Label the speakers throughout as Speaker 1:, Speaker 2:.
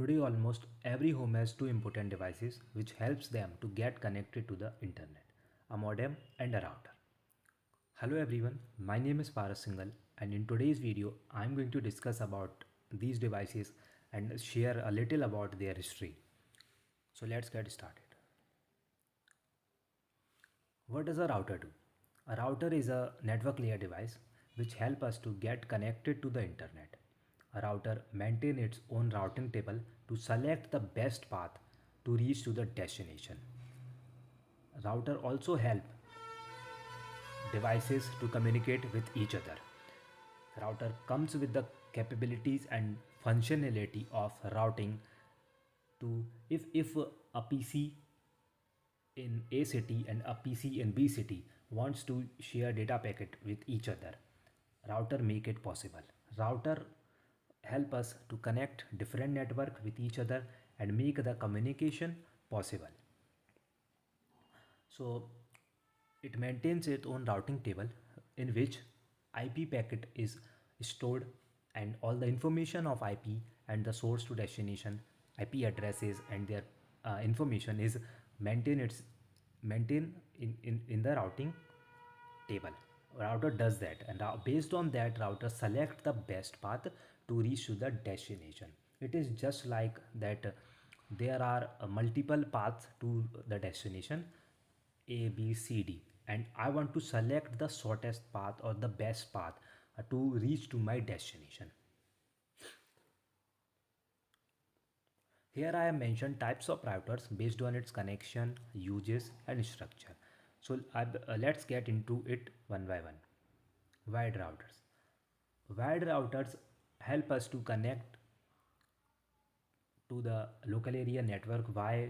Speaker 1: Today almost every home has two important devices which helps them to get connected to the internet, a modem and a router. Hello everyone, my name is Paras Singhal and in today's video I am going to discuss about these devices and share a little about their history. So let's get started. What does a router do? A router is a network layer device which help us to get connected to the internet. A router maintains its own routing table to select the best path to reach to the destination. Router also help devices to communicate with each other. Router comes with the capabilities and functionality of routing to if a PC in A city and a PC in B city wants to share data packet with each other, router make it possible. Router help us to connect different network with each other and make the communication possible. So it maintains its own routing table in which IP packet is stored and all the information of IP and the source to destination IP addresses and their information is maintained in the routing table. Router does that and based on that router select the best path to reach to the destination. It is just like that there are multiple paths to the destination A, B, C, D, and I want to select the shortest path or the best path to reach to my destination. Here I have mentioned types of routers based on its connection, uses, and structure. So let's get into it one by one. Wired routers. Wired routers help us to connect to the local area network via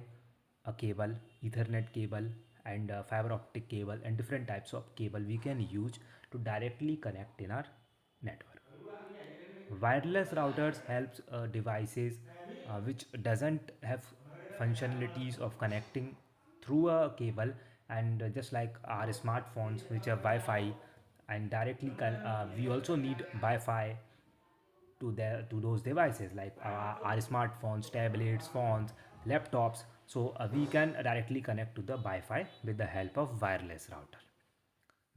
Speaker 1: a cable, Ethernet cable, and fiber optic cable, and different types of cable we can use to directly connect in our network. Wireless routers helps devices which doesn't have functionalities of connecting through a cable and just like our smartphones which have Wi-Fi and directly we also need Wi-Fi to those devices like our smartphones, tablets, phones, laptops. So we can directly connect to the Wi-Fi with the help of wireless router.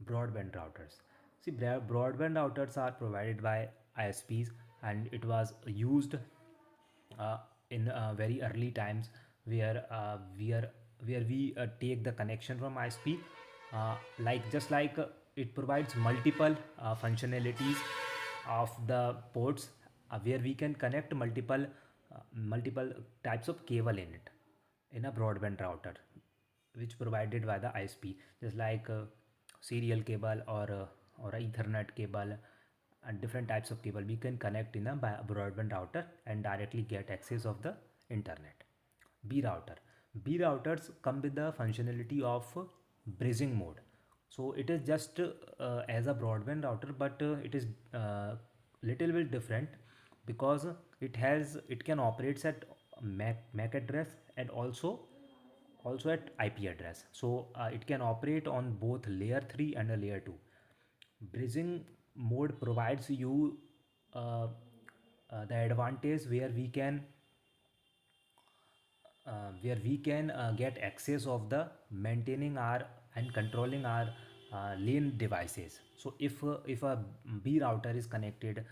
Speaker 1: Broadband routers. See, broadband routers are provided by ISPs and it was used uh, in very early times where we take the connection from ISP like just like it provides multiple functionalities of the ports where we can connect multiple types of cable in it in a broadband router which provided by the ISP just like serial cable or a Ethernet cable and different types of cable we can connect in a broadband router and directly get access of the internet. B router. B routers come with the functionality of bridging mode. So it is just as a broadband router, but it is little bit different because it can operates at MAC address and also at IP address. So it can operate on both layer 3 and a layer 2. Bridging mode provides you the advantage where we can get access of the maintaining our and controlling our lane devices. So if a B router is connected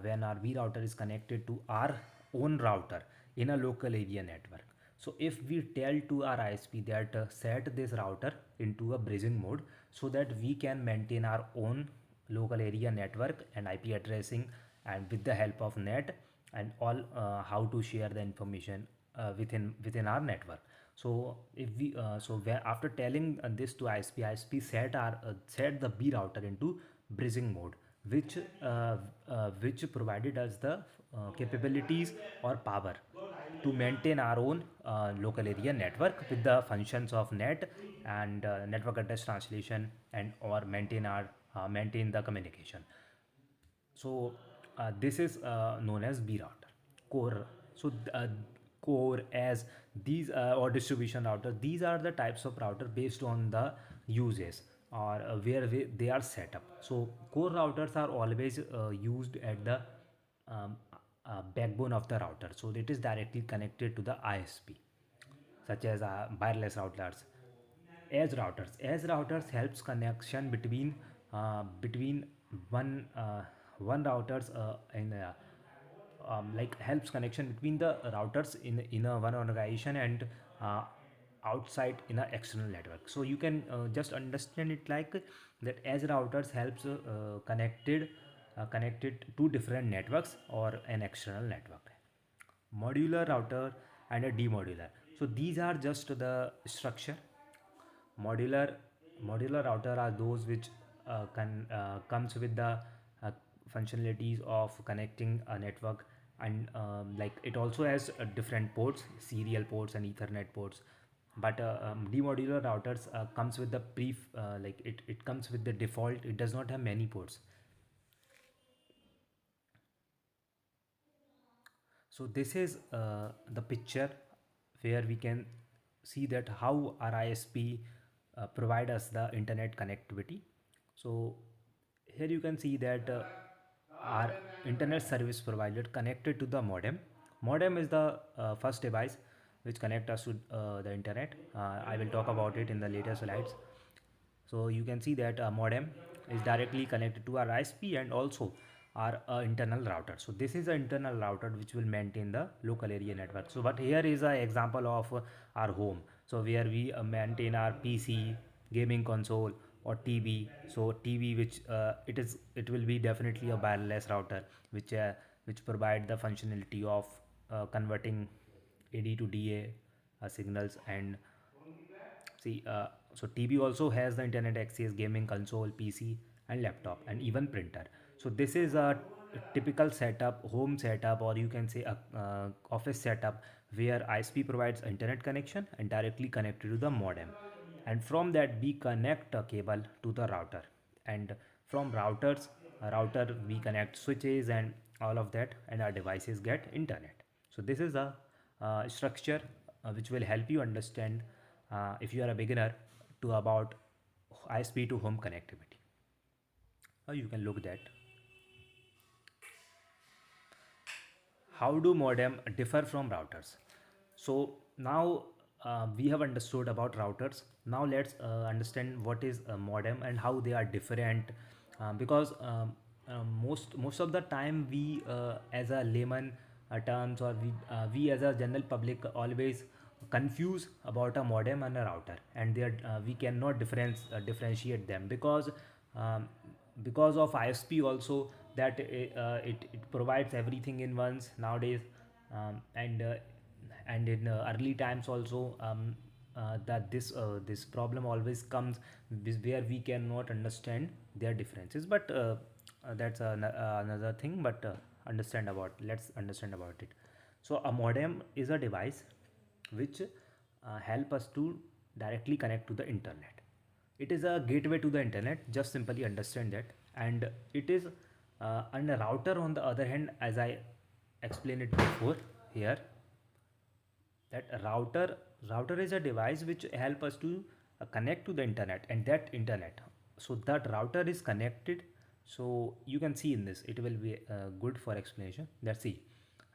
Speaker 1: when our B router is connected to our own router in a local area network, so if we tell to our ISP that set this router into a bridging mode so that we can maintain our own local area network and IP addressing and with the help of net and all how to share the information within our network. So if we after telling this to ISP set the B router into bridging mode which provided us the capabilities or power to maintain our own local area network with the functions of net and network address translation and or maintain the communication. So this is known as B router core. So core as these or distribution router, these are the types of router based on the uses or they are set up. So core routers are always used at the um, backbone of the router. So it is directly connected to the ISP, such as wireless routers. Edge routers helps connection between one one routers in like helps connection between the routers in a one organization and uh, outside in a external network. So you can just understand it like that edge routers helps connected to different networks or an external network. Modular router and a demodular. So these are just the structure. Modular modular router are those which can comes with the uh, functionalities of connecting a network, and like it also has different ports, serial ports and ethernet ports. But demodular routers comes with the it comes with the default, it does not have many ports. So this is the picture where we can see that how our ISP provide us the internet connectivity. So here you can see that our internet service provider connected to the modem. Modem is the first device which connect us to the internet. I will talk about it in the later slides. So you can see that a modem is directly connected to our ISP and also our internal router. So this is an internal router which will maintain the local area network. So but here is an example of our home. So where we maintain our PC, gaming console or TV. So TV which it will be definitely a wireless router which provide the functionality of converting AD to DA signals. And see, so TV also has the internet access, gaming console, PC, and laptop, and even printer. So this is a typical setup, home setup, or you can say a office setup where ISP provides internet connection and directly connected to the modem. And from that we connect a cable to the router, and from router we connect switches and all of that, and our devices get internet. So this is a structure which will help you understand if you are a beginner to about ISP to home connectivity. You can look that. How do modem differ from routers? So now we have understood about routers. Now let's understand what is a modem and how they are different. Because most of the time we as a layman terms, or we as a general public always confuse about a modem and a router, and we cannot differentiate them um, because of ISP also, that it provides everything in once nowadays. And in early times also, that this problem always comes where we cannot understand their differences. But that's another thing. But let's understand about it. So a modem is a device which help us to directly connect to the internet. It is a gateway to the internet, just simply understand that. And it is and a router on the other hand, as I explained it before here, that router is a device which help us to connect to the internet, and that internet, so that router is connected. So you can see in this, it will be good for explanation. Let's see.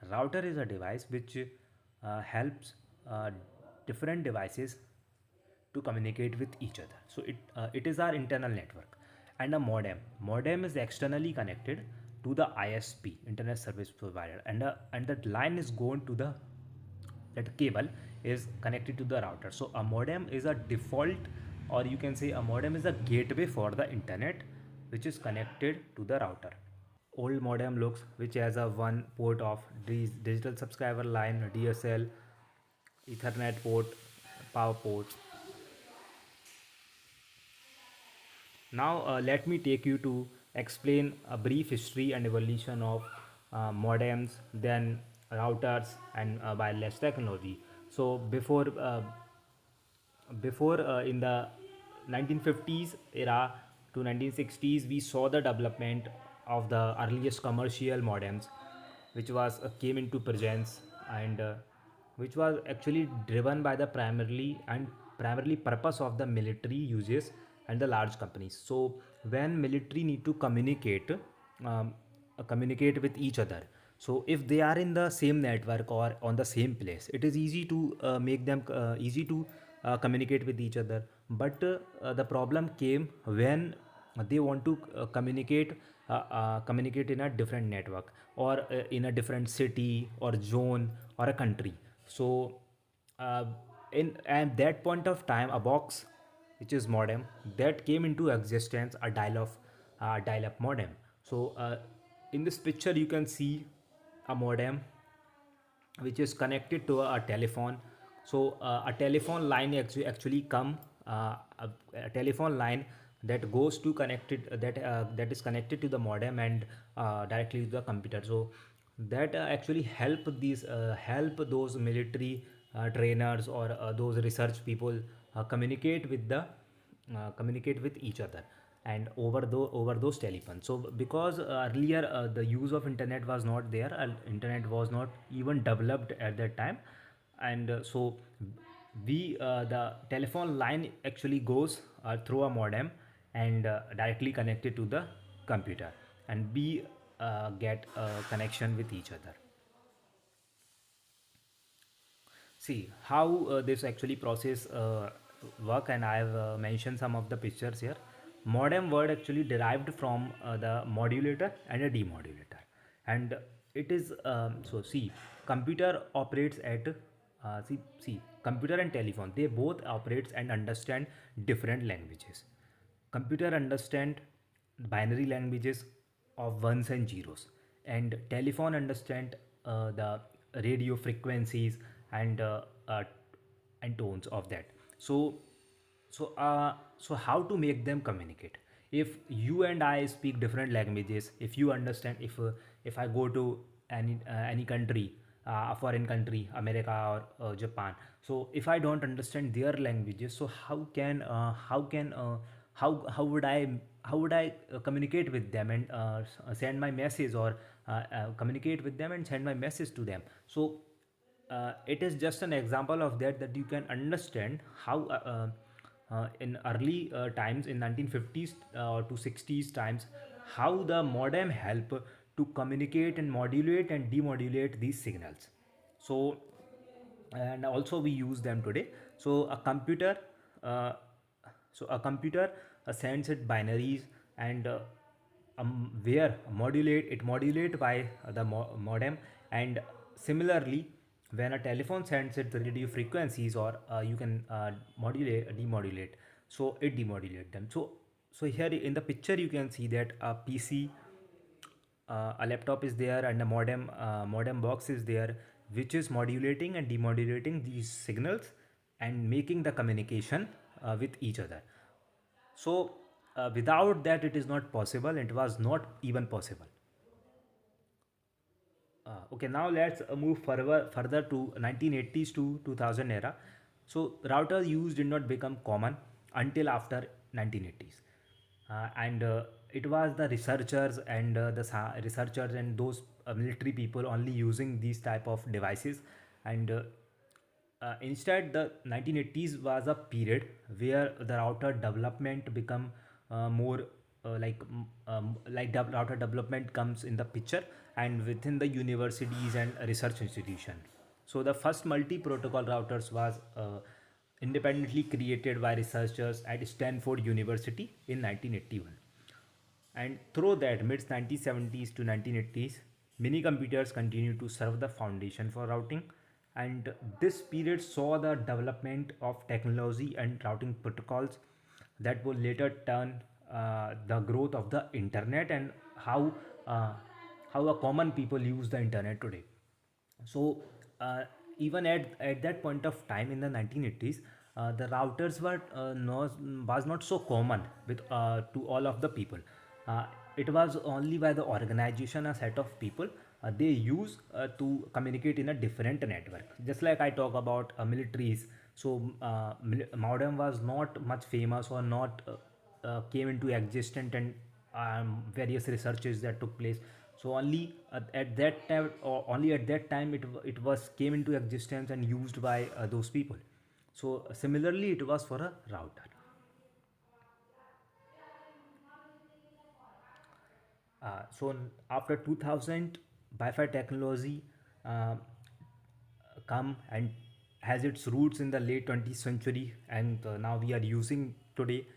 Speaker 1: Router is a device which helps different devices to communicate with each other. So it is our internal network. And a modem is externally connected to the ISP, internet service provider, and that line is going to the, that cable is connected to the router. So a modem is a default, or you can say a modem is a gateway for the internet which is connected to the router. Old modem looks which has a one port of digital subscriber line, DSL, ethernet port, power port. Now let me take you to explain a brief history and evolution of modems, then routers and wireless technology. So before in the 1950s era to 1960s, we saw the development of the earliest commercial modems, which was came into presence, and which was actually driven by the primarily purpose of the military uses and the large companies. So when military need to communicate with each other, So if they are in the same network or on the same place, it is easy to make them easy to communicate with each other. But the problem came when they want to communicate in a different network, or in a different city or zone or a country. So uh, in at that point of time, a box, which is modem, that came into existence, a dial-up modem. So in this picture you can see a modem which is connected to a telephone. So a telephone line actually come a telephone line that goes to connected that is connected to the modem and directly to the computer. So that actually help those military trainers or those research people communicate with each other, and over those telephones. So because earlier the use of internet was not there, internet was not even developed at that time. And so we the telephone line actually goes through a modem and directly connected to the computer, and we get a connection with each other. See how this actually process work, and I have mentioned some of the pictures here. Modem word actually derived from the modulator and a demodulator, and it is so see, computer operates at computer and telephone, they both operates and understand different languages. Computer understand binary languages of ones and zeros, and telephone understand the radio frequencies and and tones of that. So so how to make them communicate? If you and I speak different languages, if you understand, if I go to any country, a foreign country, America or Japan, so if I don't understand their languages, so how would I communicate with them and send my message, or communicate with them and send my message to them? So it is just an example of that you can understand how in early times in 1950s to 60s times, how the modem help to communicate and modulate and demodulate these signals. So and also we use them today. So uh, a computer sends it binaries, and where modulate by the modem. And similarly, when a telephone sends it the radio frequencies, or you can modulate demodulate, so it demodulate them. So here in the picture you can see that a PC, a laptop is there, and a modem box is there, which is modulating and demodulating these signals and making the communication with each other. So without that it is not possible, it was not even possible. Okay, now let's move further to 1980s to 2000 era. So router use did not become common until after 1980s, and it was the researchers and researchers and those military people only using these type of devices. And instead, the 1980s was a period where the router development become more router development comes in the picture, and within the universities and research institution. So the first multi-protocol routers was independently created by researchers at Stanford University in 1981. And through that, mid 1970s to 1980s, mini computers continued to serve the foundation for routing. And this period saw the development of technology and routing protocols that would later turn the growth of the internet, and uh, how a common people use the internet today. So even at that point of time in the 1980s, the routers was not so common with to all of the people. uh, it was only by the organization, a set of people they use to communicate in a different network. Just like I talk about militaries. So modem was not much famous, or not came into existence, and various researches that took place. So only at that time, or only at that time, it was came into existence and used by those people. So similarly it was for a router. So after 2000, Wi-Fi technology uh, come and has its roots in the late 20th century, and now we are using today.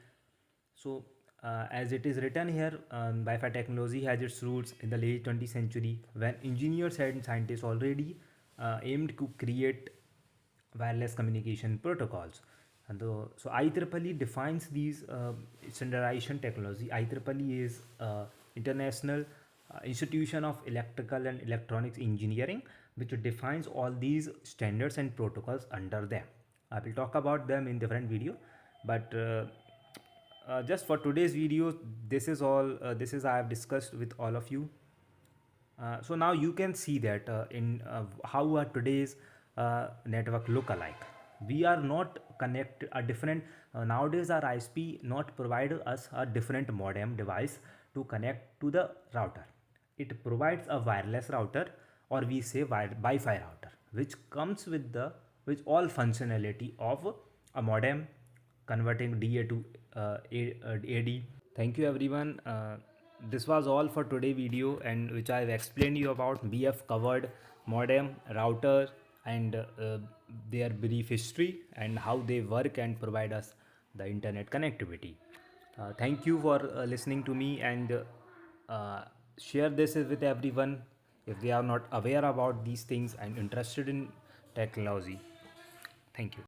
Speaker 1: So as it is written here, Wi-Fi technology has its roots in the late 20th century when engineers and scientists already aimed to create wireless communication protocols. And so IEEE defines these standardization technology. IEEE is international institution of electrical and electronics engineering, which defines all these standards and protocols under them. I will talk about them in different video, but just for today's video, this is all. This is I have discussed with all of you. So now you can see that in how today's network look alike. We are not connect a different nowadays our ISP not provide us a different modem device to connect to the router. It provides a wireless router, or we say Wi-Fi router, which comes with the with all functionality of a modem, converting DA to AD. Thank you everyone. This was all for today video, and which I have explained you about. We have covered modem, router, and their brief history and how they work and provide us the internet connectivity. Thank you for listening to me, and share this with everyone if they are not aware about these things and interested in technology. Thank you.